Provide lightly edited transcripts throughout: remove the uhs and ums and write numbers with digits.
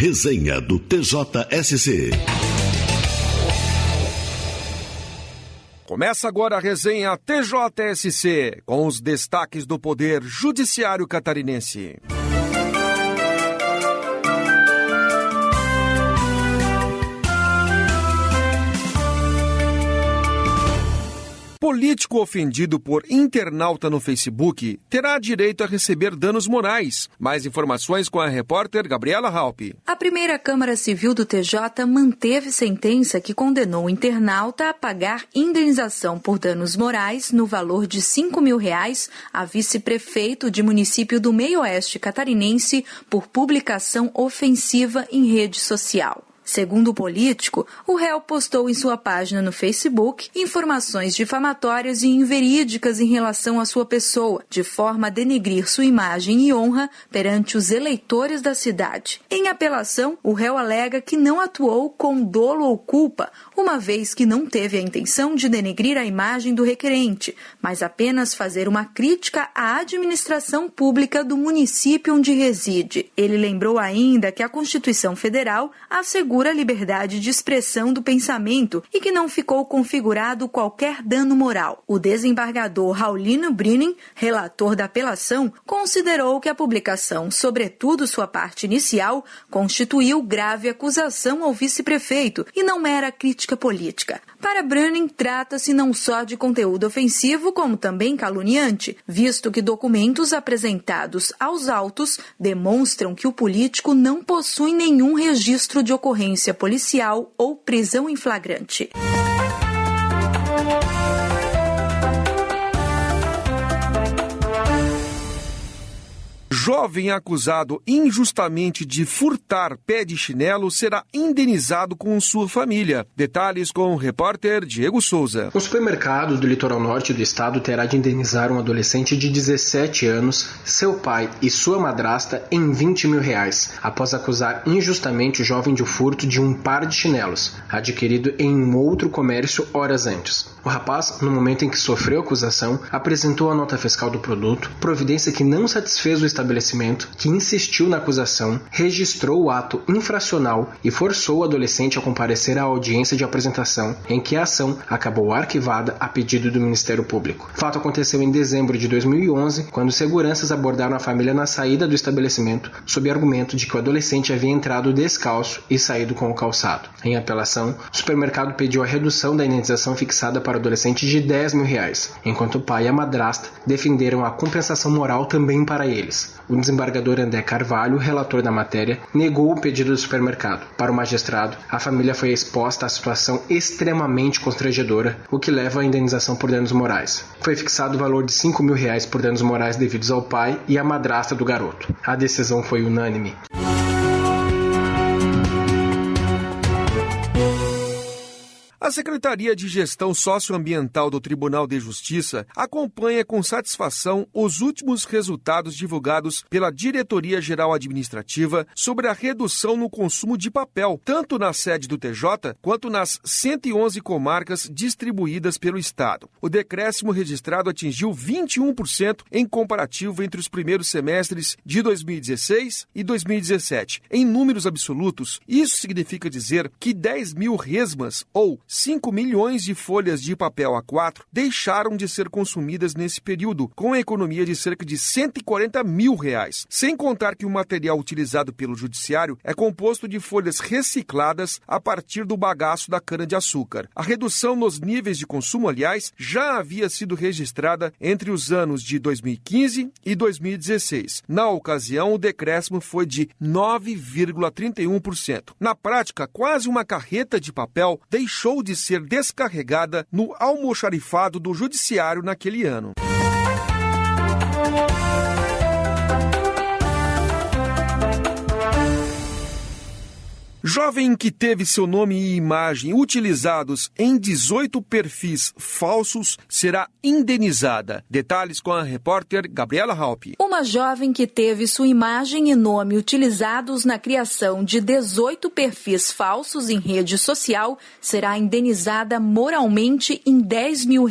Resenha do TJSC. Começa agora a resenha TJSC, com os destaques do Poder Judiciário Catarinense. Político ofendido por internauta no Facebook terá direito a receber danos morais. Mais informações com a repórter Gabriela Halpe. A primeira Câmara Civil do TJ manteve sentença que condenou o internauta a pagar indenização por danos morais no valor de R$5 mil a vice-prefeito de município do Meio-Oeste catarinense por publicação ofensiva em rede social. Segundo o político, o réu postou em sua página no Facebook informações difamatórias e inverídicas em relação à sua pessoa, de forma a denegrir sua imagem e honra perante os eleitores da cidade. Em apelação, o réu alega que não atuou com dolo ou culpa, uma vez que não teve a intenção de denegrir a imagem do requerente, mas apenas fazer uma crítica à administração pública do município onde reside. Ele lembrou ainda que a Constituição Federal assegura a liberdade de expressão do pensamento e que não ficou configurado qualquer dano moral. O desembargador Raulino Brinin, relator da apelação, considerou que a publicação, sobretudo sua parte inicial, constituiu grave acusação ao vice-prefeito e não mera crítica política. Para Brinin, trata-se não só de conteúdo ofensivo, como também caluniante, visto que documentos apresentados aos autos demonstram que o político não possui nenhum registro de ocorrência policial ou prisão em flagrante. Jovem acusado injustamente de furtar pé de chinelo será indenizado com sua família. Detalhes com o repórter Diego Souza. Um supermercado do litoral norte do estado terá de indenizar um adolescente de 17 anos, seu pai e sua madrasta em R$20 mil, após acusar injustamente o jovem de furto de um par de chinelos, adquirido em um outro comércio horas antes. O rapaz, no momento em que sofreu a acusação, apresentou a nota fiscal do produto, providência que não satisfez o estabelecimento, que insistiu na acusação, registrou o ato infracional e forçou o adolescente a comparecer à audiência de apresentação, em que a ação acabou arquivada a pedido do Ministério Público. O fato aconteceu em dezembro de 2011, quando seguranças abordaram a família na saída do estabelecimento, sob argumento de que o adolescente havia entrado descalço e saído com o calçado. Em apelação, o supermercado pediu a redução da indenização fixada para o adolescente de R$10 mil, enquanto o pai e a madrasta defenderam a compensação moral também para eles. O desembargador André Carvalho, relator da matéria, negou o pedido do supermercado. Para o magistrado, a família foi exposta a situação extremamente constrangedora, o que leva à indenização por danos morais. Foi fixado o valor de R$5 mil por danos morais devidos ao pai e à madrasta do garoto. A decisão foi unânime. A Secretaria de Gestão Socioambiental do Tribunal de Justiça acompanha com satisfação os últimos resultados divulgados pela Diretoria-Geral Administrativa sobre a redução no consumo de papel, tanto na sede do TJ quanto nas 111 comarcas distribuídas pelo Estado. O decréscimo registrado atingiu 21% em comparativo entre os primeiros semestres de 2016 e 2017. Em números absolutos, isso significa dizer que 10 mil resmas, ou 5 milhões de folhas de papel A4 deixaram de ser consumidas nesse período, com a economia de cerca de R$140 mil. Sem contar que o material utilizado pelo Judiciário é composto de folhas recicladas a partir do bagaço da cana-de-açúcar. A redução nos níveis de consumo, aliás, já havia sido registrada entre os anos de 2015 e 2016. Na ocasião, o decréscimo foi de 9,31%. Na prática, quase uma carreta de papel deixou de ser descarregada no almoxarifado do Judiciário naquele ano. Jovem que teve seu nome e imagem utilizados em 18 perfis falsos será indenizada. Detalhes com a repórter Gabriela Halpe. Uma jovem que teve sua imagem e nome utilizados na criação de 18 perfis falsos em rede social será indenizada moralmente em R$10 mil.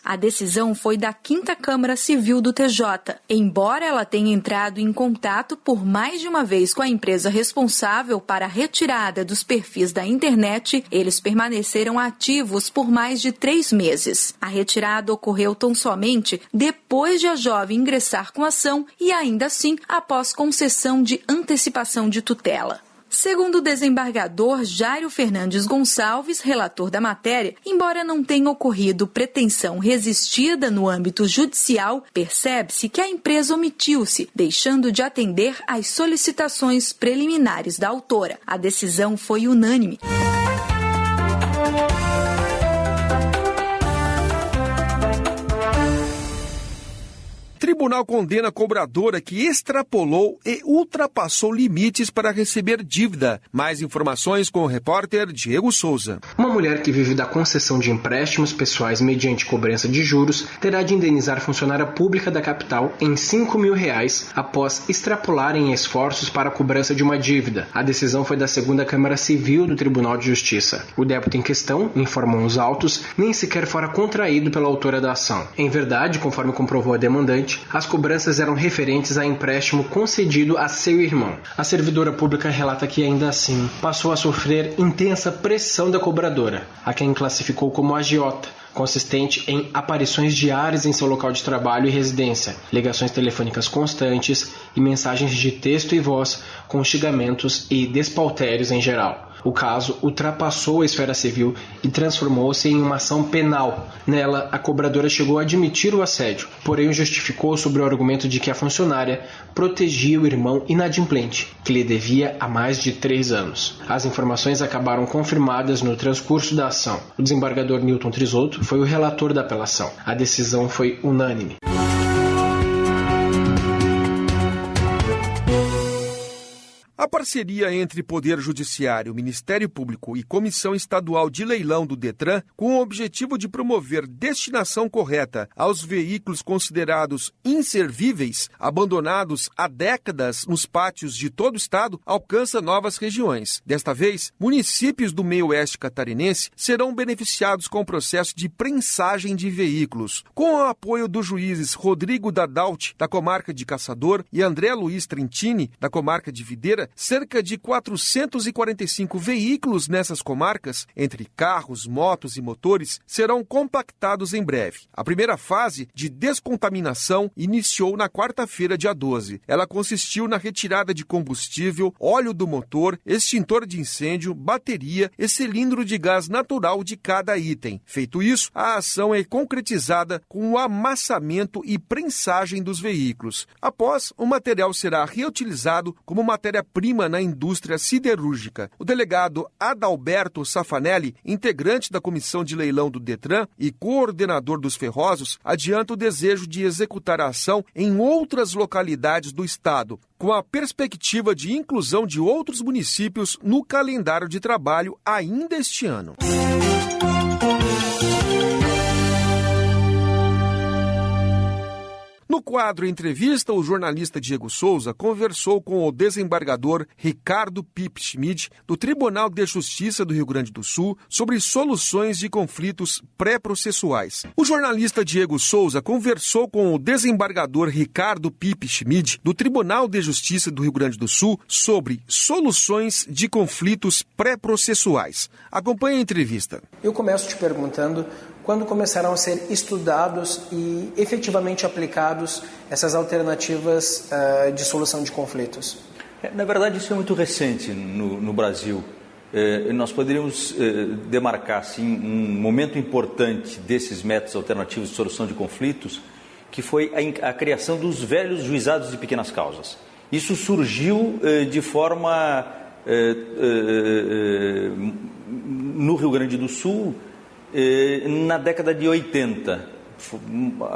A decisão foi da 5ª Câmara Civil do TJ. Embora ela tenha entrado em contato por mais de uma vez com a empresa responsável para a retirada dos perfis da internet, eles permaneceram ativos por mais de 3 meses. A retirada ocorreu tão somente depois de a jovem ingressar com ação e ainda assim após concessão de antecipação de tutela. Segundo o desembargador Jairo Fernandes Gonçalves, relator da matéria, embora não tenha ocorrido pretensão resistida no âmbito judicial, percebe-se que a empresa omitiu-se, deixando de atender às solicitações preliminares da autora. A decisão foi unânime. Tribunal condena cobradora que extrapolou e ultrapassou limites para receber dívida. Mais informações com o repórter Diego Souza. Uma mulher que vive da concessão de empréstimos pessoais mediante cobrança de juros terá de indenizar funcionária pública da capital em R$5 mil após extrapolarem esforços para a cobrança de uma dívida. A decisão foi da 2ª Câmara Civil do Tribunal de Justiça. O débito em questão, informam os autos, nem sequer fora contraído pela autora da ação. Em verdade, conforme comprovou a demandante, as cobranças eram referentes a empréstimo concedido a seu irmão. A servidora pública relata que, ainda assim, passou a sofrer intensa pressão da cobradora, a quem classificou como agiota, consistente em aparições diárias em seu local de trabalho e residência, ligações telefônicas constantes e mensagens de texto e voz com xingamentos e despauterios em geral. O caso ultrapassou a esfera civil e transformou-se em uma ação penal. Nela, a cobradora chegou a admitir o assédio, porém o justificou sobre o argumento de que a funcionária protegia o irmão inadimplente, que lhe devia há mais de 3 anos. As informações acabaram confirmadas no transcurso da ação. O desembargador Newton Trisotto foi o relator da apelação. A decisão foi unânime. A parceria entre Poder Judiciário, Ministério Público e Comissão Estadual de Leilão do Detran, com o objetivo de promover destinação correta aos veículos considerados inservíveis, abandonados há décadas nos pátios de todo o estado, alcança novas regiões. Desta vez, municípios do meio-oeste catarinense serão beneficiados com o processo de prensagem de veículos. Com o apoio dos juízes Rodrigo Dadalt, da comarca de Caçador, e André Luiz Trentini, da comarca de Videira, cerca de 445 veículos nessas comarcas, entre carros, motos e motores, serão compactados em breve. A primeira fase de descontaminação iniciou na quarta-feira, dia 12. Ela consistiu na retirada de combustível, óleo do motor, extintor de incêndio, bateria e cilindro de gás natural de cada item. Feito isso, a ação é concretizada com o amassamento e prensagem dos veículos. Após, o material será reutilizado como matéria-prima na indústria siderúrgica. O delegado Adalberto Safanelli, integrante da Comissão de Leilão do Detran e coordenador dos ferrosos, adianta o desejo de executar a ação em outras localidades do estado, com a perspectiva de inclusão de outros municípios no calendário de trabalho ainda este ano. No quadro Entrevista, o jornalista Diego Souza conversou com o desembargador Ricardo Pipe Schmid, do Tribunal de Justiça do Rio Grande do Sul, sobre soluções de conflitos pré-processuais. O jornalista Diego Souza conversou com o desembargador Ricardo Pipe Schmid, do Tribunal de Justiça do Rio Grande do Sul, sobre soluções de conflitos pré-processuais. Acompanhe a entrevista. Eu começo te perguntando quando começaram a ser estudados e efetivamente aplicados essas alternativas de solução de conflitos? Na verdade, isso é muito recente no Brasil. Nós poderíamos demarcar assim, um momento importante desses métodos alternativos de solução de conflitos, que foi a criação dos velhos juizados de pequenas causas. Isso surgiu de forma no Rio Grande do Sul na década de 80,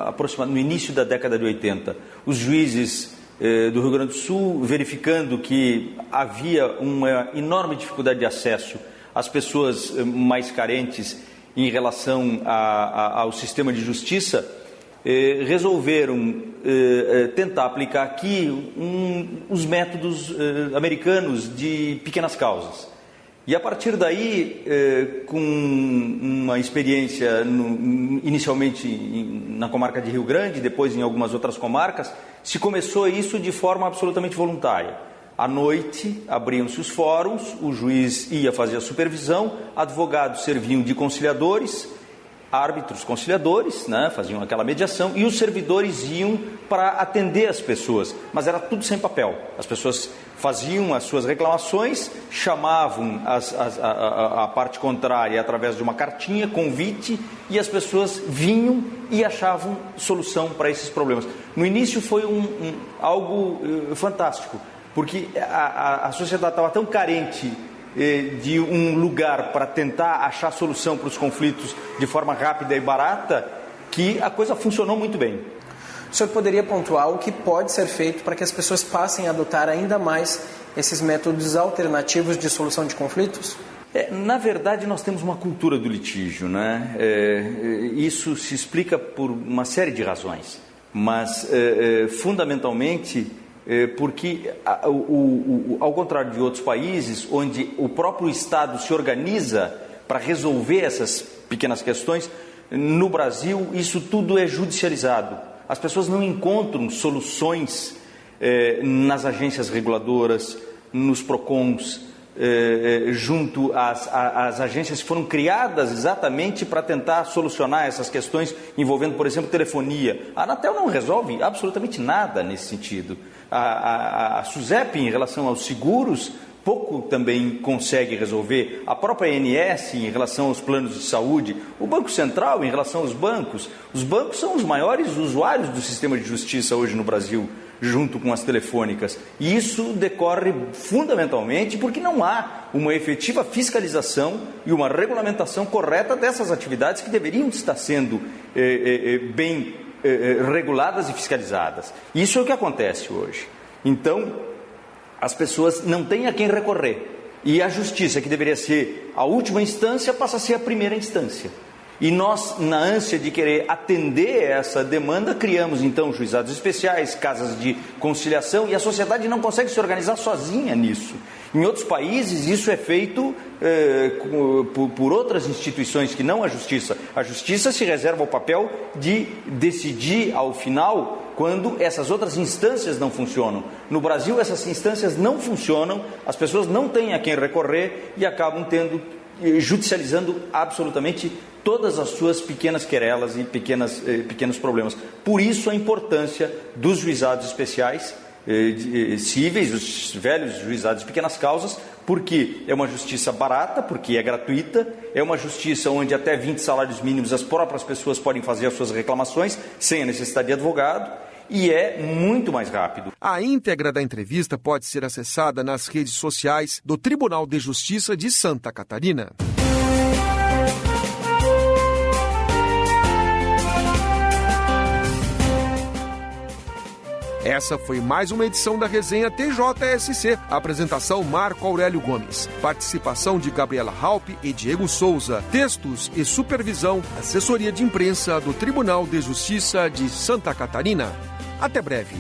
aproximadamente no início da década de 80. Os juízes do Rio Grande do Sul, verificando que havia uma enorme dificuldade de acesso às pessoas mais carentes em relação ao sistema de justiça, resolveram tentar aplicar aqui os métodos americanos de pequenas causas. E a partir daí, com uma experiência inicialmente na comarca de Rio Grande, depois em algumas outras comarcas, se começou isso de forma absolutamente voluntária. À noite, abriam-se os fóruns, o juiz ia fazer a supervisão, advogados serviam de conciliadores, árbitros conciliadores, né, faziam aquela mediação, e os servidores iam para atender as pessoas, mas era tudo sem papel. As pessoas faziam as suas reclamações, chamavam a parte contrária através de uma cartinha, convite, e as pessoas vinham e achavam solução para esses problemas. No início foi algo fantástico, porque a sociedade estava tão carente de um lugar para tentar achar solução para os conflitos de forma rápida e barata, que a coisa funcionou muito bem. O senhor poderia pontuar o que pode ser feito para que as pessoas passem a adotar ainda mais esses métodos alternativos de solução de conflitos? Na verdade, nós temos uma cultura do litígio, né? Isso se explica por uma série de razões, mas fundamentalmente porque, ao contrário de outros países, onde o próprio Estado se organiza para resolver essas pequenas questões, no Brasil isso tudo é judicializado. As pessoas não encontram soluções nas agências reguladoras, nos PROCONs, junto às agências que foram criadas exatamente para tentar solucionar essas questões envolvendo, por exemplo, telefonia. A Anatel não resolve absolutamente nada nesse sentido. A SUSEP, em relação aos seguros, pouco também consegue resolver. A própria ANS, em relação aos planos de saúde. O Banco Central, em relação aos bancos. Os bancos são os maiores usuários do sistema de justiça hoje no Brasil, junto com as telefônicas. E isso decorre fundamentalmente porque não há uma efetiva fiscalização e uma regulamentação correta dessas atividades que deveriam estar sendo bem reguladas e fiscalizadas. Isso é o que acontece hoje. Então, as pessoas não têm a quem recorrer. E a justiça, que deveria ser a última instância, passa a ser a primeira instância. E nós, na ânsia de querer atender essa demanda, criamos então juizados especiais, casas de conciliação, e a sociedade não consegue se organizar sozinha nisso. Em outros países isso é feito por outras instituições que não a justiça. A justiça se reserva o papel de decidir ao final quando essas outras instâncias não funcionam. No Brasil essas instâncias não funcionam, as pessoas não têm a quem recorrer e acabam judicializando absolutamente todas as suas pequenas querelas e pequenos problemas. Por isso a importância dos juizados especiais cíveis, os velhos juizados de pequenas causas, porque é uma justiça barata, porque é gratuita, é uma justiça onde até 20 salários mínimos as próprias pessoas podem fazer as suas reclamações sem a necessidade de advogado, e é muito mais rápido. A íntegra da entrevista pode ser acessada nas redes sociais do Tribunal de Justiça de Santa Catarina. Essa foi mais uma edição da resenha TJSC. Apresentação Marco Aurélio Gomes. Participação de Gabriela Halpe e Diego Souza. Textos e supervisão, assessoria de imprensa do Tribunal de Justiça de Santa Catarina. Até breve.